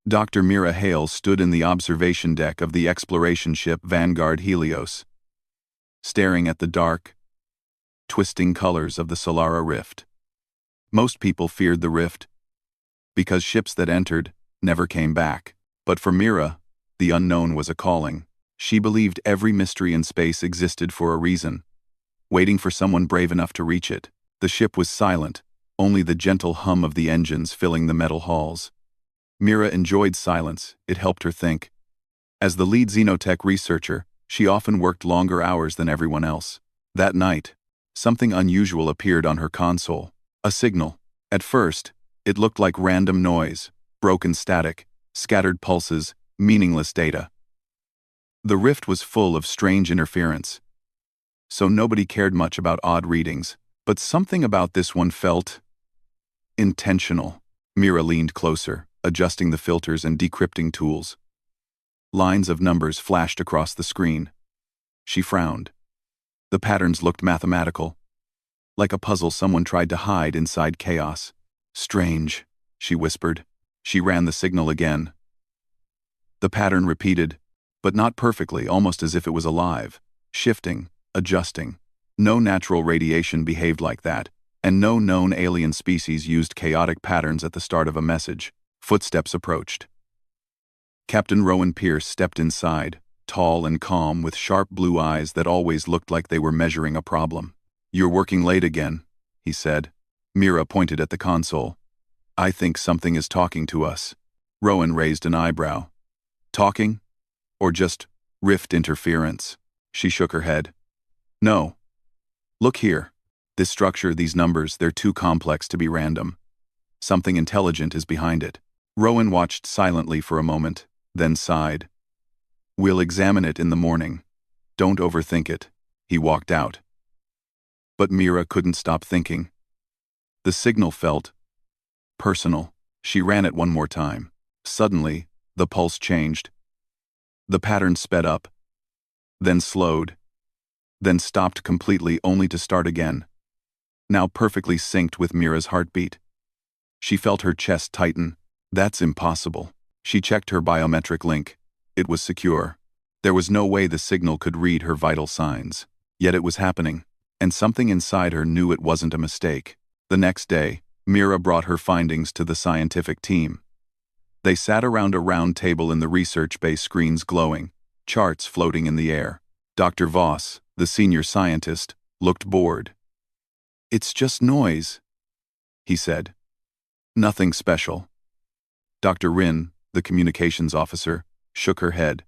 Dr. Mira Hale stood in the observation deck of the exploration ship Vanguard Helios, staring at the dark, twisting colors of the Solara Rift. Most people feared the rift, because ships that entered never came back. But for Mira, the unknown was a calling. She believed every mystery in space existed for a reason, waiting for someone brave enough to reach it. The ship was silent, only the gentle hum of the engines filling the metal halls. Mira enjoyed silence, it helped her think. As the lead xenotech researcher, she often worked longer hours than everyone else. That night, something unusual appeared on her console. A signal. At first, it looked like random noise, broken static, scattered pulses, meaningless data. The rift was full of strange interference, so nobody cared much about odd readings, but something about this one felt intentional. Mira leaned closer, adjusting the filters and decrypting tools. Lines of numbers flashed across the screen. She frowned. The patterns looked mathematical, like a puzzle someone tried to hide inside chaos. Strange, she whispered. She ran the signal again. The pattern repeated, but not perfectly, almost as if it was alive, shifting, adjusting. No natural radiation behaved like that, and no known alien species used chaotic patterns at the start of a message. Footsteps approached. Captain Rowan Pierce stepped inside, tall and calm with sharp blue eyes that always looked like they were measuring a problem. "You're working late again," he said. Mira pointed at the console. "I think something is talking to us." Rowan raised an eyebrow. "Talking? Or just rift interference?" She shook her head. "No. Look here. This structure, these numbers, they're too complex to be random. Something intelligent is behind it." Rowan watched silently for a moment, then sighed. "We'll examine it in the morning. Don't overthink it." He walked out. But Mira couldn't stop thinking. The signal felt personal. She ran it one more time. Suddenly, the pulse changed. The pattern sped up, then slowed, then stopped completely only to start again, now perfectly synced with Mira's heartbeat. She felt her chest tighten. That's impossible. She checked her biometric link. It was secure. There was no way the signal could read her vital signs. Yet it was happening, and something inside her knew it wasn't a mistake. The next day, Mira brought her findings to the scientific team. They sat around a round table in the research bay, screens glowing, charts floating in the air. Dr. Voss, the senior scientist, looked bored. "It's just noise," he said. "Nothing special." Dr. Rin, the communications officer, shook her head.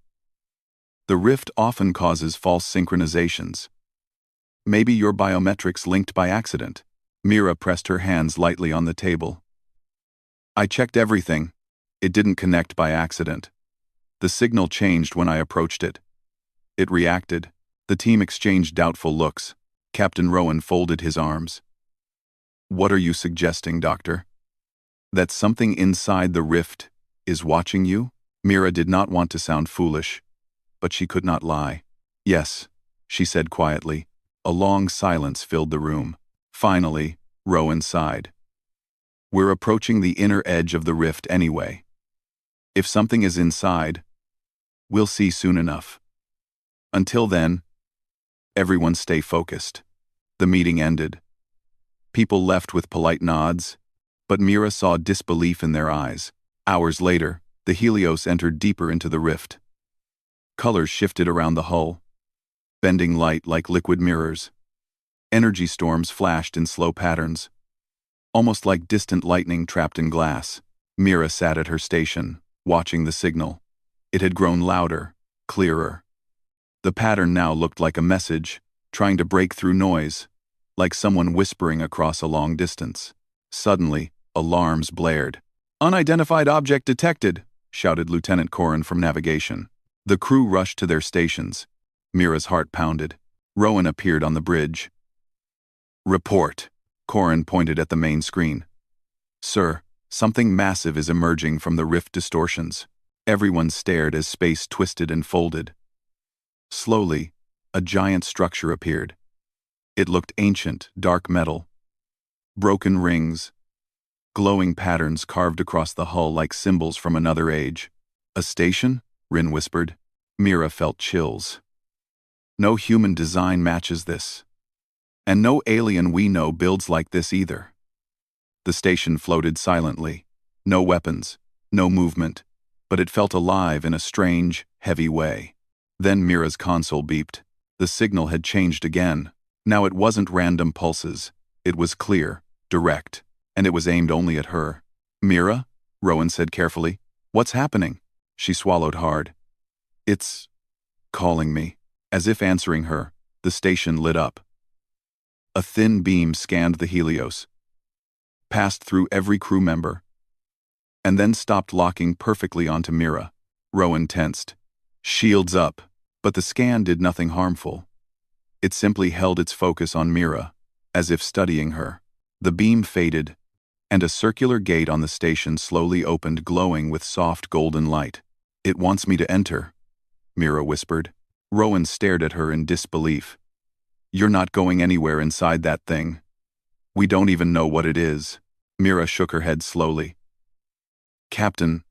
"The rift often causes false synchronizations. Maybe your biometrics linked by accident." Mira pressed her hands lightly on the table. "I checked everything. It didn't connect by accident. The signal changed when I approached it. It reacted." The team exchanged doubtful looks. Captain Rowan folded his arms. "What are you suggesting, Doctor? That something inside the rift is watching you?" Mira did not want to sound foolish, but she could not lie. "Yes," she said quietly. A long silence filled the room. Finally, Rowan sighed. "We're approaching the inner edge of the rift anyway. If something is inside, we'll see soon enough. Until then, everyone stay focused." The meeting ended. People left with polite nods, but Mira saw disbelief in their eyes. Hours later, the Helios entered deeper into the rift. Colors shifted around the hull, bending light like liquid mirrors. Energy storms flashed in slow patterns, almost like distant lightning trapped in glass. Mira sat at her station, watching the signal. It had grown louder, clearer. The pattern now looked like a message, trying to break through noise, like someone whispering across a long distance. Suddenly, alarms blared. "Unidentified object detected," shouted Lieutenant Corin from navigation. The crew rushed to their stations. Mira's heart pounded. Rowan appeared on the bridge. "Report." Corin pointed at the main screen. "Sir, something massive is emerging from the rift distortions." Everyone stared as space twisted and folded. Slowly, a giant structure appeared. It looked ancient, dark metal. Broken rings, glowing patterns carved across the hull like symbols from another age. A station? Rin whispered. Mira felt chills. No human design matches this. And no alien we know builds like this either. The station floated silently. No weapons, no movement, but it felt alive in a strange, heavy way. Then Mira's console beeped. The signal had changed again. Now it wasn't random pulses. It was clear, direct, and it was aimed only at her. "Mira?" Rowan said carefully. "What's happening?" She swallowed hard. "It's calling me." As if answering her, the station lit up. A thin beam scanned the Helios, passed through every crew member, and then stopped locking perfectly onto Mira. Rowan tensed. Shields up. But the scan did nothing harmful. It simply held its focus on Mira, as if studying her. The beam faded, and a circular gate on the station slowly opened, glowing with soft golden light. "It wants me to enter," Mira whispered. Rowan stared at her in disbelief. "You're not going anywhere inside that thing. We don't even know what it is." Mira shook her head slowly. "Captain,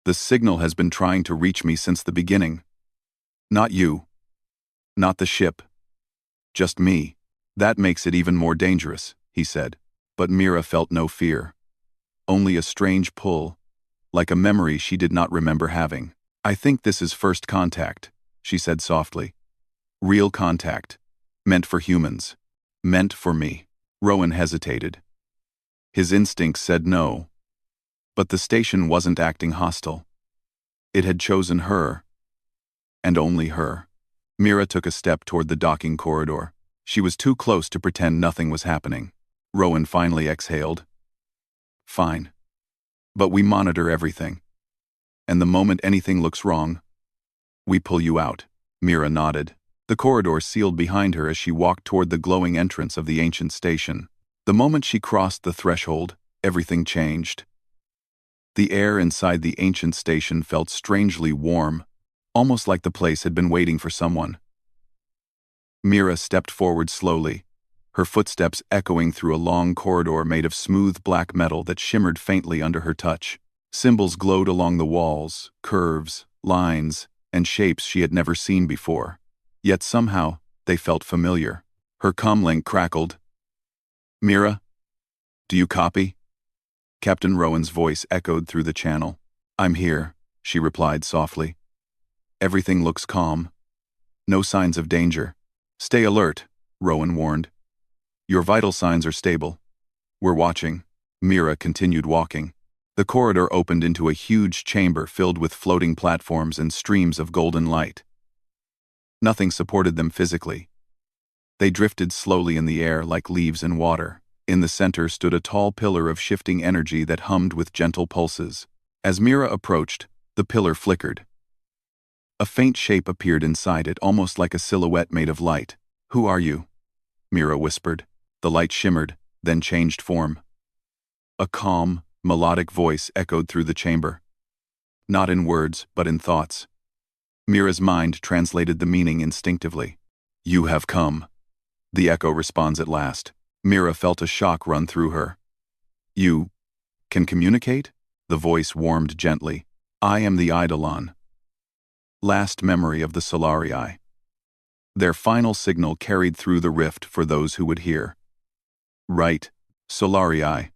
the signal has been trying to reach me since the beginning. Not you. Not the ship. Just me. That makes it even more dangerous," he said. But Mira felt no fear. Only a strange pull, like a memory she did not remember having. "I think this is first contact," she said softly. "Real contact. Meant for humans. Meant for me." Rowan hesitated. His instincts said no. But the station wasn't acting hostile. It had chosen her. And only her. Mira took a step toward the docking corridor. She was too close to pretend nothing was happening. Rowan finally exhaled. "Fine. But we monitor everything. And the moment anything looks wrong, we pull you out." Mira nodded. The corridor sealed behind her as she walked toward the glowing entrance of the ancient station. The moment she crossed the threshold, everything changed. The air inside the ancient station felt strangely warm, almost like the place had been waiting for someone. Mira stepped forward slowly, her footsteps echoing through a long corridor made of smooth black metal that shimmered faintly under her touch. Symbols glowed along the walls, curves, lines, and shapes she had never seen before. Yet somehow, they felt familiar. Her comlink crackled. "Mira? Do you copy?" Captain Rowan's voice echoed through the channel. "I'm here," she replied softly. "Everything looks calm. No signs of danger." "Stay alert," Rowan warned. "Your vital signs are stable. We're watching." Mira continued walking. The corridor opened into a huge chamber filled with floating platforms and streams of golden light. Nothing supported them physically. They drifted slowly in the air like leaves in water. In the center stood a tall pillar of shifting energy that hummed with gentle pulses. As Mira approached, the pillar flickered. A faint shape appeared inside it, almost like a silhouette made of light. "Who are you?" Mira whispered. The light shimmered, then changed form. A calm, melodic voice echoed through the chamber. Not in words, but in thoughts. Mira's mind translated the meaning instinctively. "You have come." The echo responds at last. Mira felt a shock run through her. "You can communicate?" The voice warmed gently. "I am the Eidolon. Last memory of the Solarii. Their final signal carried through the rift for those who would hear." "Right, Solarii."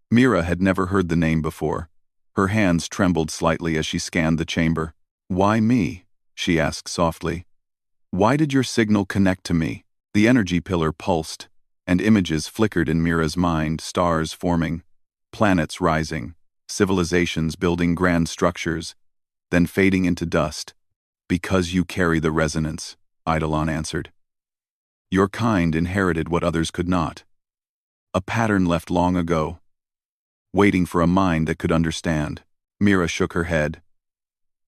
Mira had never heard the name before. Her hands trembled slightly as she scanned the chamber. "Why me?" she asked softly. "Why did your signal connect to me?" The energy pillar pulsed, and images flickered in Mira's mind, stars forming, planets rising, civilizations building grand structures, then fading into dust. "Because you carry the resonance," Eidolon answered. "Your kind inherited what others could not. A pattern left long ago, waiting for a mind that could understand." Mira shook her head.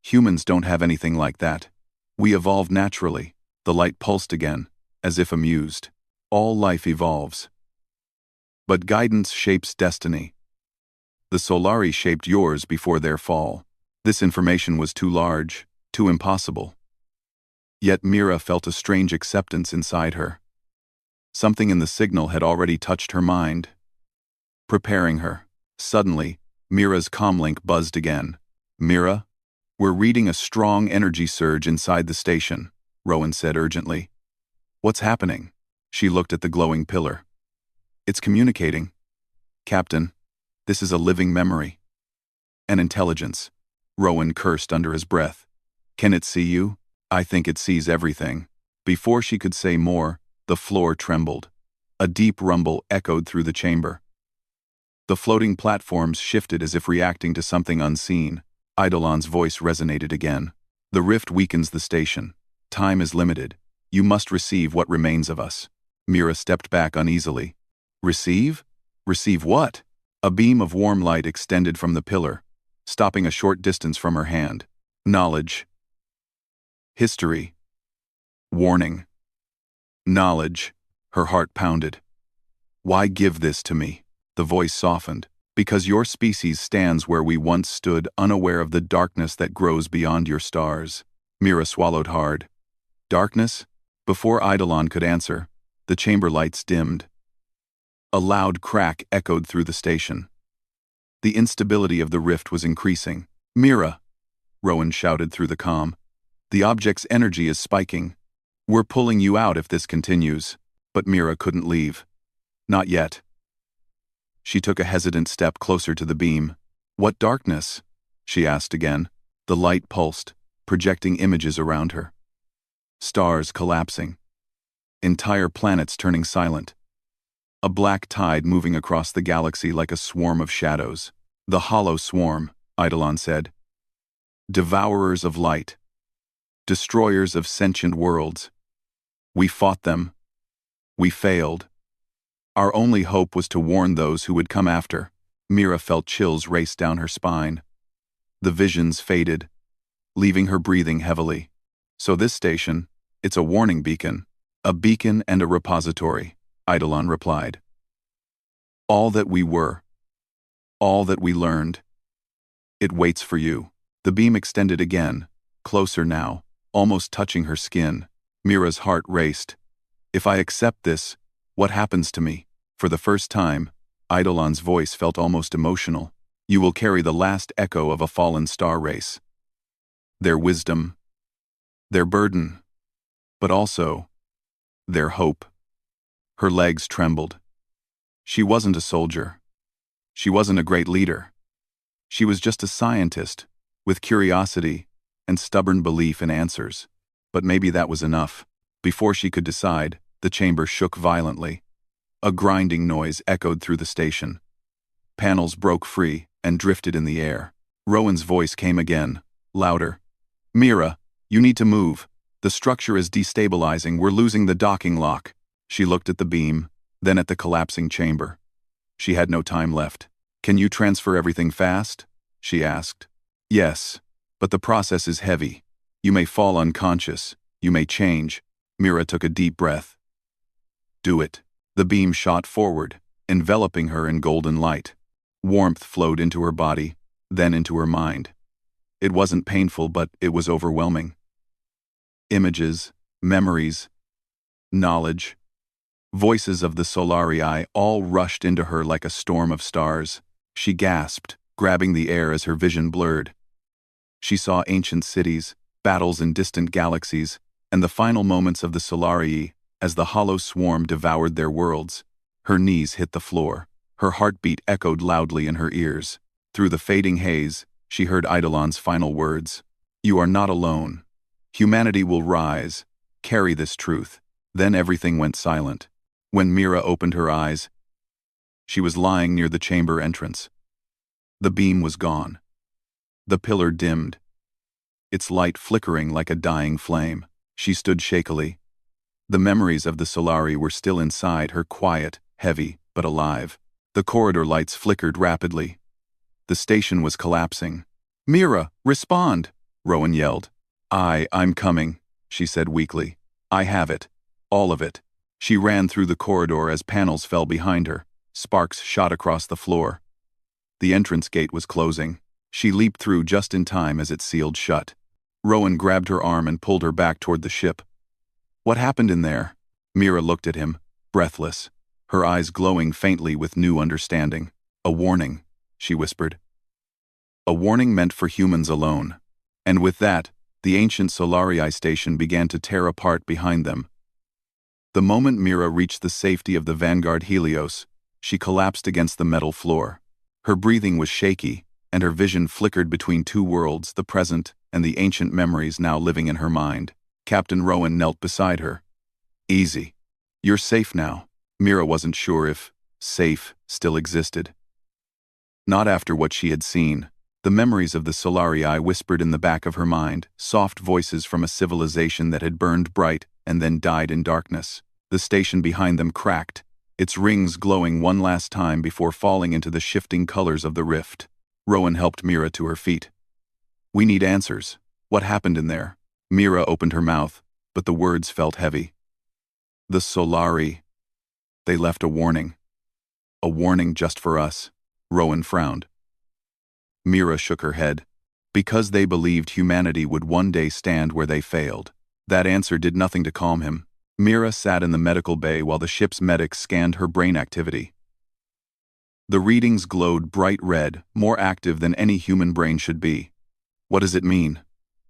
"Humans don't have anything like that. We evolved naturally." The light pulsed again, as if amused. "All life evolves. But guidance shapes destiny. The Solari shaped yours before their fall." This information was too large, too impossible. Yet Mira felt a strange acceptance inside her. Something in the signal had already touched her mind. preparing her. Suddenly, Mira's comlink buzzed again. "Mira? We're reading a strong energy surge inside the station," Rowan said urgently. "What's happening?" She looked at the glowing pillar. "It's communicating. Captain, this is a living memory." "An intelligence," Rowan cursed under his breath. "Can it see you?" "I think it sees everything." Before she could say more, the floor trembled. A deep rumble echoed through the chamber. The floating platforms shifted as if reacting to something unseen. Eidolon's voice resonated again. "The rift weakens the station. Time is limited. You must receive what remains of us." Mira stepped back uneasily. "Receive? Receive what?" A beam of warm light extended from the pillar, stopping a short distance from her hand. "Knowledge. History. Warning. Knowledge." Her heart pounded. "Why give this to me?" The voice softened. "Because your species stands where we once stood, unaware of the darkness that grows beyond your stars." Mira swallowed hard. "Darkness?" Before Eidolon could answer, the chamber lights dimmed. A loud crack echoed through the station. The instability of the rift was increasing. "Mira!" Rowan shouted through the comm. "The object's energy is spiking. We're pulling you out if this continues." But Mira couldn't leave. Not yet. She took a hesitant step closer to the beam. "What darkness?" she asked again. The light pulsed, projecting images around her. Stars collapsing. Entire planets turning silent. A black tide moving across the galaxy like a swarm of shadows. "The hollow swarm," Eidolon said. "Devourers of light. Destroyers of sentient worlds. We fought them. We failed. Our only hope was to warn those who would come after." Mira felt chills race down her spine. The visions faded, leaving her breathing heavily. "So this station, it's a warning beacon." "A beacon and a repository," Eidolon replied. "All that we were. All that we learned. It waits for you." The beam extended again, closer now, almost touching her skin. Mira's heart raced. "If I accept this, what happens to me?" For the first time, Eidolon's voice felt almost emotional. "You will carry the last echo of a fallen star race. Their wisdom, their burden, but also their hope." Her legs trembled. She wasn't a soldier. She wasn't a great leader. She was just a scientist, with curiosity and stubborn belief in answers. But maybe that was enough. Before she could decide, the chamber shook violently. A grinding noise echoed through the station. Panels broke free and drifted in the air. Rowan's voice came again, louder. "Mira, you need to move. The structure is destabilizing. We're losing the docking lock." She looked at the beam, then at the collapsing chamber. She had no time left. "Can you transfer everything fast?" she asked. "Yes, but the process is heavy. You may fall unconscious. You may change." Mira took a deep breath. "Do it." The beam shot forward, enveloping her in golden light. Warmth flowed into her body, then into her mind. It wasn't painful, but it was overwhelming. Images, memories, knowledge, voices of the Solarii all rushed into her like a storm of stars. She gasped, grabbing the air as her vision blurred. She saw ancient cities, battles in distant galaxies, and the final moments of the Solarii as the hollow swarm devoured their worlds. Her knees hit the floor. Her heartbeat echoed loudly in her ears. Through the fading haze, she heard Eidolon's final words. "You are not alone. Humanity will rise. Carry this truth." Then everything went silent. When Mira opened her eyes, she was lying near the chamber entrance. The beam was gone. The pillar dimmed, its light flickering like a dying flame. She stood shakily. The memories of the Solari were still inside her, quiet, heavy, but alive. The corridor lights flickered rapidly. The station was collapsing. "Mira, respond!" Rowan yelled. I'm coming," she said weakly. "I have it. All of it." She ran through the corridor as panels fell behind her. Sparks shot across the floor. The entrance gate was closing. She leaped through just in time as it sealed shut. Rowan grabbed her arm and pulled her back toward the ship. "What happened in there?" Mira looked at him, breathless, her eyes glowing faintly with new understanding. A warning, she whispered. A warning meant for humans alone. And with that, the ancient Solarii station began to tear apart behind them. The moment Mira reached the safety of the Vanguard Helios, she collapsed against the metal floor. Her breathing was shaky, and her vision flickered between two worlds, the present and the ancient memories now living in her mind. Captain Rowan knelt beside her. Easy. You're safe now. Mira wasn't sure if safe still existed. Not after what she had seen. The memories of the Solarii whispered in the back of her mind, soft voices from a civilization that had burned bright and then died in darkness. The station behind them cracked, its rings glowing one last time before falling into the shifting colors of the rift. Rowan helped Mira to her feet. We need answers. What happened in there? Mira opened her mouth, but the words felt heavy. The Solarii. They left a warning. A warning just for us. Rowan frowned. Mira shook her head. Because they believed humanity would one day stand where they failed. That answer did nothing to calm him. Mira sat in the medical bay while the ship's medics scanned her brain activity. The readings glowed bright red, more active than any human brain should be. What does it mean?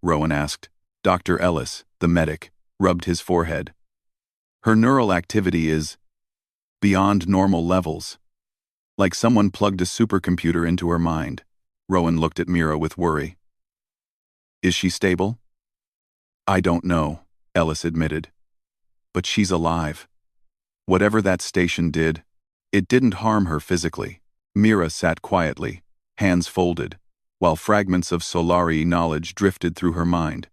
Rowan asked. Dr. Ellis, the medic, rubbed his forehead. Her neural activity is beyond normal levels. Like someone plugged a supercomputer into her mind. Rowan looked at Mira with worry. Is she stable? I don't know, Ellis admitted. But she's alive. Whatever that station did, it didn't harm her physically. Mira sat quietly, hands folded, while fragments of Solarii knowledge drifted through her mind.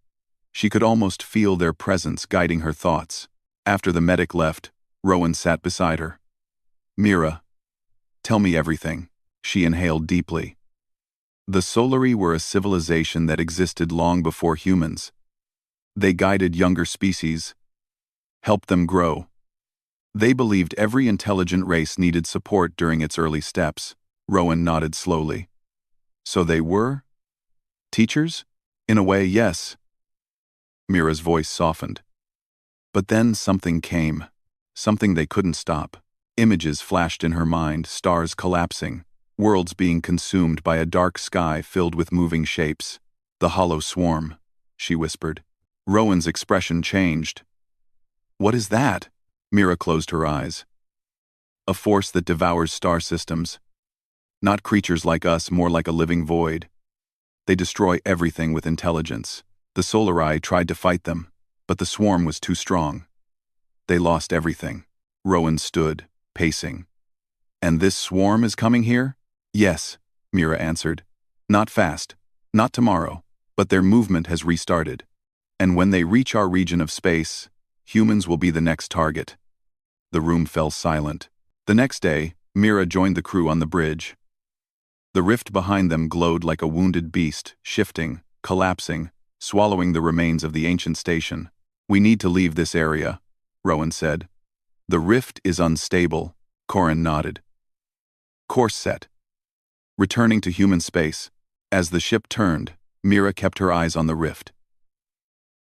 She could almost feel their presence guiding her thoughts. After the medic left, Rowan sat beside her. Mira, tell me everything. She inhaled deeply. The Solarii were a civilization that existed long before humans. They guided younger species, helped them grow. They believed every intelligent race needed support during its early steps. Rowan nodded slowly. So they were? Teachers? In a way, yes. Mira's voice softened. But then something came. Something they couldn't stop. Images flashed in her mind, stars collapsing, worlds being consumed by a dark sky filled with moving shapes. The hollow swarm, she whispered. Rowan's expression changed. What is that? Mira closed her eyes. A force that devours star systems. Not creatures like us, more like a living void. They destroy everything with intelligence. The Solarii tried to fight them, but the swarm was too strong. They lost everything. Rowan stood, pacing. And this swarm is coming here? Yes, Mira answered. Not fast, not tomorrow, but their movement has restarted. And when they reach our region of space, humans will be the next target. The room fell silent. The next day, Mira joined the crew on the bridge. The rift behind them glowed like a wounded beast, shifting, collapsing, swallowing the remains of the ancient station. We need to leave this area, Rowan said. The rift is unstable, Corin nodded. Course set. Returning to human space. As the ship turned, Mira kept her eyes on the rift.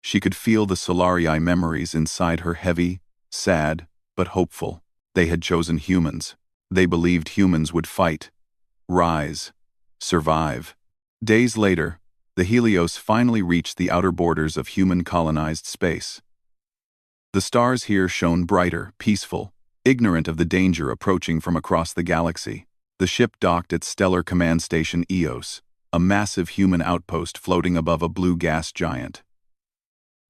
She could feel the Solarii memories inside her, heavy, sad, but hopeful. They had chosen humans. They believed humans would fight, rise, survive. Days later, the Helios finally reached the outer borders of human-colonized space. The stars here shone brighter, peaceful, ignorant of the danger approaching from across the galaxy. The ship docked at Stellar Command Station Eos, a massive human outpost floating above a blue gas giant.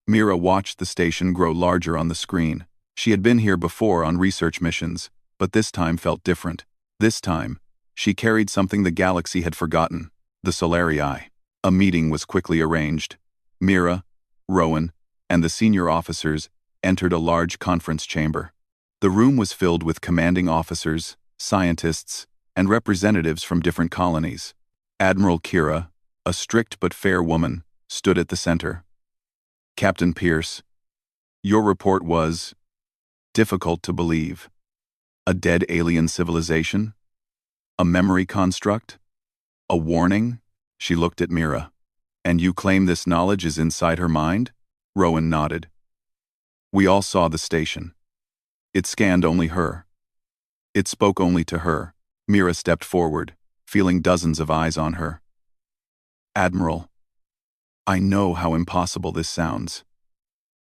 Mira watched the station grow larger on the screen. She had been here before on research missions, but this time felt different. This time, she carried something the galaxy had forgotten, the Solarii. A meeting was quickly arranged. Mira, Rowan, and the senior officers entered a large conference chamber. The room was filled with commanding officers, scientists, and representatives from different colonies. Admiral Kira, a strict but fair woman, stood at the center. Captain Pierce, your report was difficult to believe. A dead alien civilization? A memory construct? A warning? She looked at Mira. And you claim this knowledge is inside her mind? Rowan nodded. We all saw the station. It scanned only her. It spoke only to her. Mira stepped forward, feeling dozens of eyes on her. Admiral, I know how impossible this sounds.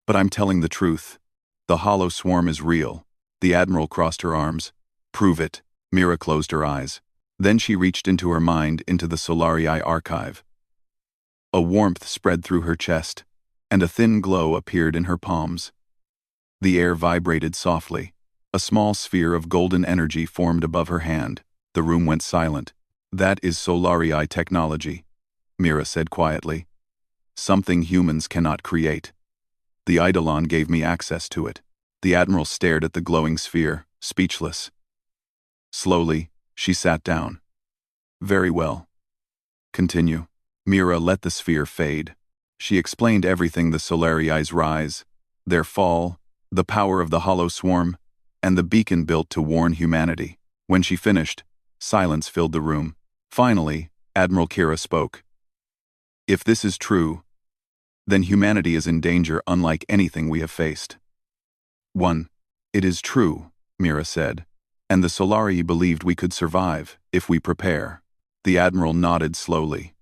But I'm telling the truth. The hollow swarm is real. The Admiral crossed her arms. Prove it. Mira closed her eyes. Then she reached into her mind into the Solarii archive. A warmth spread through her chest, and a thin glow appeared in her palms. The air vibrated softly. A small sphere of golden energy formed above her hand. The room went silent. That is Solarii technology, Mira said quietly. Something humans cannot create. The Eidolon gave me access to it. The Admiral stared at the glowing sphere, speechless. Slowly, she sat down. Very well. Continue. Mira let the sphere fade. She explained everything: the Solarii's rise, their fall, the power of the hollow swarm, and the beacon built to warn humanity. When she finished, silence filled the room. Finally, Admiral Kira spoke. If this is true, then humanity is in danger unlike anything we have faced. 1. It is true, Mira said, and the Solarii believed we could survive if we prepare. The Admiral nodded slowly.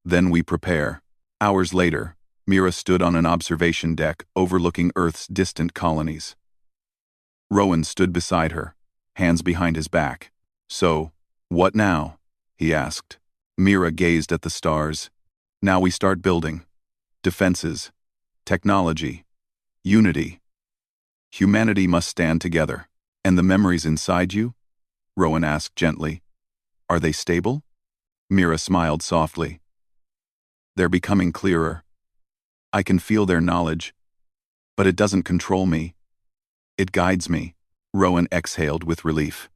Then we prepare. Hours later, Mira stood on an observation deck overlooking Earth's distant colonies. Rowan stood beside her, hands behind his back. So, what now? He asked. Mira gazed at the stars. Now we start building. Defenses. Technology. Unity. Humanity must stand together. And the memories inside you? Rowan asked gently. Are they stable? Mira smiled softly. They're becoming clearer. I can feel their knowledge, but it doesn't control me. It guides me. Rowan exhaled with relief.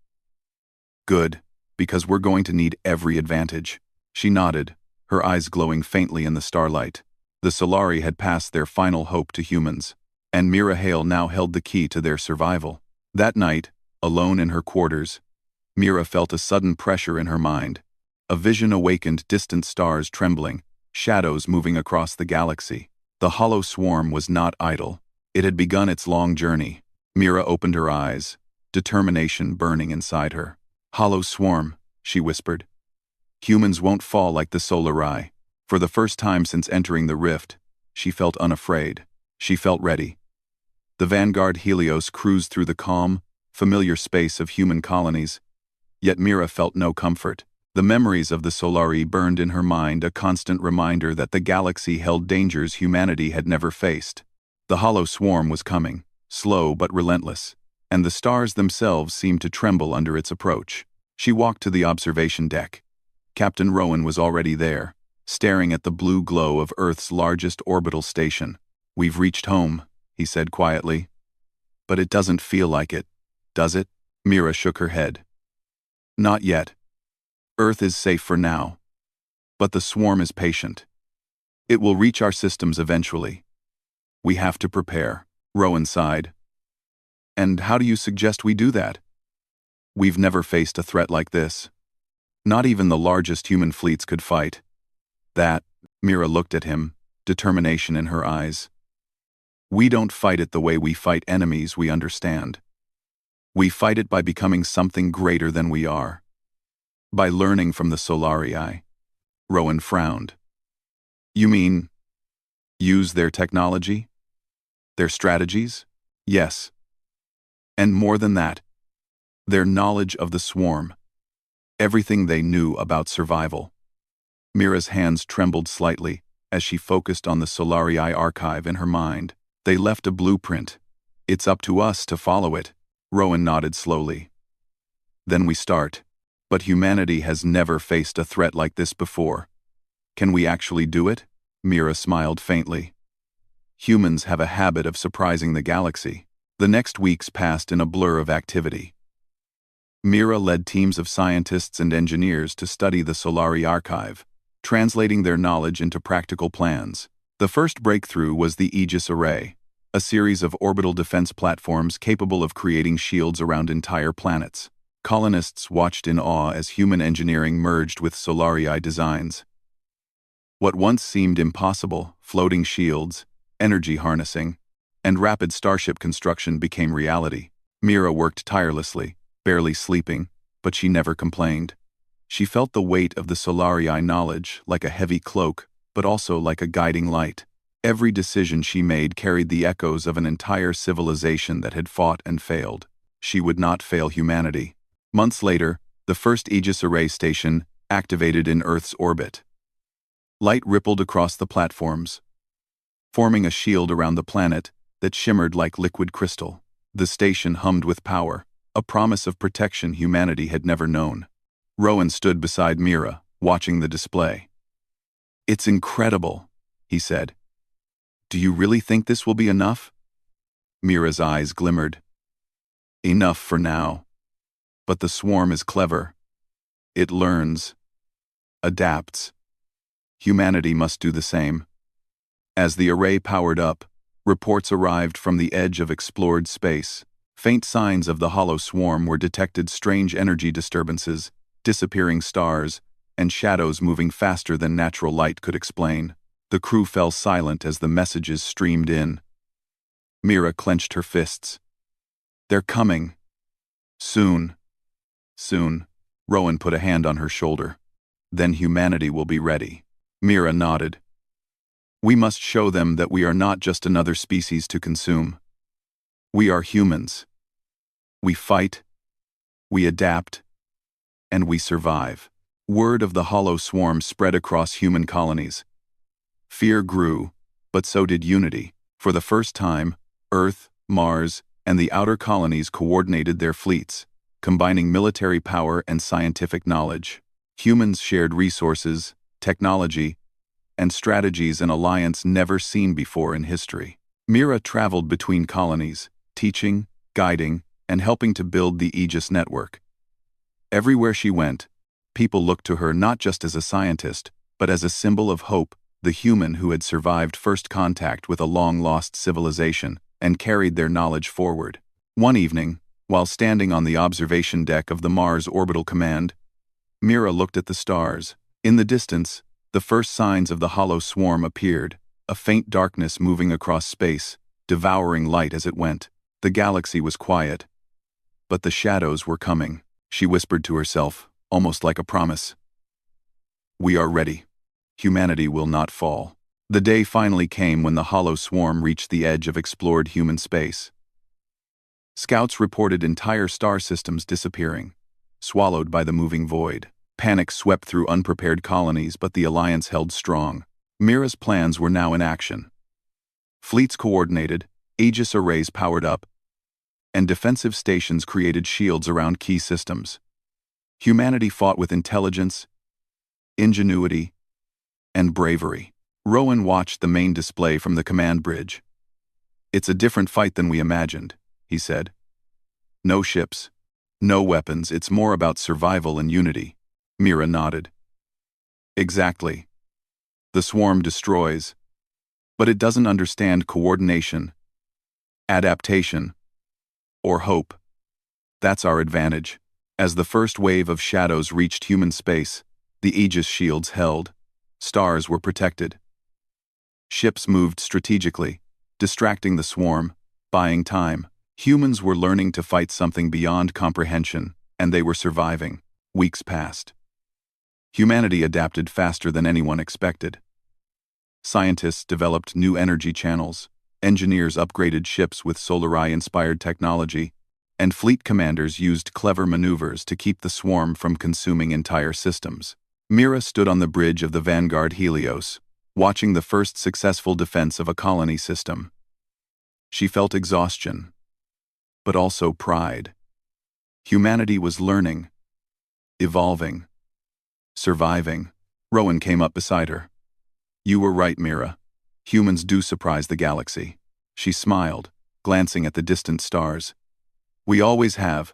Good, because we're going to need every advantage. She nodded, her eyes glowing faintly in the starlight. The Solarii had passed their final hope to humans, and Mira Hale now held the key to their survival. That night, alone in her quarters, Mira felt a sudden pressure in her mind. A vision awakened: distant stars trembling, shadows moving across the galaxy. The hollow swarm was not idle. It had begun its long journey. Mira opened her eyes, determination burning inside her. Hollow swarm, she whispered. Humans won't fall like the Solarii. For the first time since entering the rift, she felt unafraid. She felt ready. The Vanguard Helios cruised through the calm, familiar space of human colonies. Yet Mira felt no comfort. The memories of the Solarii burned in her mind, a constant reminder that the galaxy held dangers humanity had never faced. The hollow swarm was coming, slow but relentless, and the stars themselves seemed to tremble under its approach. She walked to the observation deck. Captain Rowan was already there, staring at the blue glow of Earth's largest orbital station. We've reached home, he said quietly. But it doesn't feel like it, does it? Mira shook her head. Not yet. Earth is safe for now. But the swarm is patient. It will reach our systems eventually. We have to prepare. Rowan sighed. And how do you suggest we do that? We've never faced a threat like this. Not even the largest human fleets could fight. That, Mira looked at him, determination in her eyes. We don't fight it the way we fight enemies we understand. We fight it by becoming something greater than we are. By learning from the Solarii. Rowan frowned. You mean, use their technology? Their strategies? Yes. And more than that, their knowledge of the swarm. Everything they knew about survival. Mira's hands trembled slightly as she focused on the Solarii archive in her mind. They left a blueprint. It's up to us to follow it. Rowan nodded slowly. Then we start. But humanity has never faced a threat like this before. Can we actually do it? Mira smiled faintly. Humans have a habit of surprising the galaxy. The next weeks passed in a blur of activity. Mira led teams of scientists and engineers to study the Solarii archive, translating their knowledge into practical plans. The first breakthrough was the Aegis Array, a series of orbital defense platforms capable of creating shields around entire planets. Colonists watched in awe as human engineering merged with Solarii designs. What once seemed impossible, floating shields, energy harnessing, and rapid starship construction became reality. Mira worked tirelessly, barely sleeping, but she never complained. She felt the weight of the Solarii knowledge like a heavy cloak, but also like a guiding light. Every decision she made carried the echoes of an entire civilization that had fought and failed. She would not fail humanity. Months later, the first Aegis Array station activated in Earth's orbit. Light rippled across the platforms, forming a shield around the planet that shimmered like liquid crystal. The station hummed with power, a promise of protection humanity had never known. Rowan stood beside Mira, watching the display. "It's incredible," he said. "Do you really think this will be enough?" Mira's eyes glimmered. "Enough for now. But the swarm is clever. It learns, adapts. Humanity must do the same." As the array powered up, reports arrived from the edge of explored space. Faint signs of the hollow swarm were detected: strange energy disturbances, disappearing stars, and shadows moving faster than natural light could explain. The crew fell silent as the messages streamed in. Mira clenched her fists. "They're coming. Soon. Soon." Rowan put a hand on her shoulder. "Then humanity will be ready." Mira nodded. "We must show them that we are not just another species to consume. We are humans. We fight, we adapt, and we survive." Word of the hollow swarm spread across human colonies. Fear grew, but so did unity. For the first time, Earth, Mars, and the outer colonies coordinated their fleets, combining military power and scientific knowledge. Humans shared resources, technology, and strategies, an alliance never seen before in history. Mira traveled between colonies, teaching, guiding, and helping to build the Aegis network. Everywhere she went, people looked to her not just as a scientist, but as a symbol of hope, the human who had survived first contact with a long-lost civilization and carried their knowledge forward. One evening, while standing on the observation deck of the Mars Orbital Command, Mira looked at the stars. In the distance, the first signs of the hollow swarm appeared, a faint darkness moving across space, devouring light as it went. The galaxy was quiet, but the shadows were coming. She whispered to herself, almost like a promise. "We are ready. Humanity will not fall." The day finally came when the hollow swarm reached the edge of explored human space. Scouts reported entire star systems disappearing, swallowed by the moving void. Panic swept through unprepared colonies, but the alliance held strong. Mira's plans were now in action. Fleets coordinated, Aegis arrays powered up, and defensive stations created shields around key systems. Humanity fought with intelligence, ingenuity, and bravery. Rowan watched the main display from the command bridge. "It's a different fight than we imagined," he said. "No ships, no weapons, it's more about survival and unity." Mira nodded. "Exactly. The swarm destroys, but it doesn't understand coordination, adaptation, or hope. That's our advantage." As the first wave of shadows reached human space, the Aegis shields held. Stars were protected. Ships moved strategically, distracting the swarm, buying time. Humans were learning to fight something beyond comprehension, and they were surviving. Weeks passed. Humanity adapted faster than anyone expected. Scientists developed new energy channels, engineers upgraded ships with Solarii-inspired technology, and fleet commanders used clever maneuvers to keep the swarm from consuming entire systems. Mira stood on the bridge of the Vanguard Helios, watching the first successful defense of a colony system. She felt exhaustion, but also pride. Humanity was learning, evolving, surviving. Rowan came up beside her. "You were right, Mira. Humans do surprise the galaxy." She smiled, glancing at the distant stars. "We always have.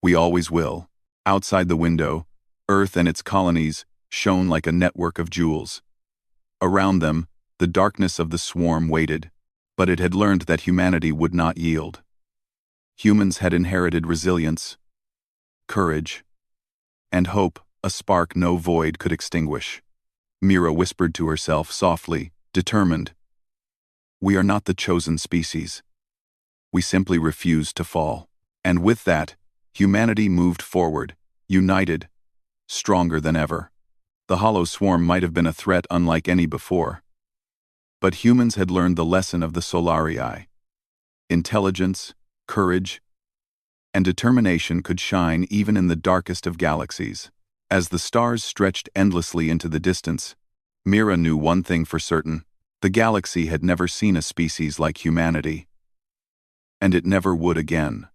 We always will." Outside the window, Earth and its colonies shone like a network of jewels. Around them, the darkness of the swarm waited, but it had learned that humanity would not yield. Humans had inherited resilience, courage, and hope, a spark no void could extinguish. Mira whispered to herself softly, determined. "We are not the chosen species. We simply refuse to fall." And with that, Humanity moved forward, united, stronger than ever. The hollow swarm might have been a threat unlike any before. But humans had learned the lesson of the Solarii. Intelligence, courage, and determination could shine even in the darkest of galaxies. As the stars stretched endlessly into the distance, Mira knew one thing for certain: the galaxy had never seen a species like humanity. And it never would again.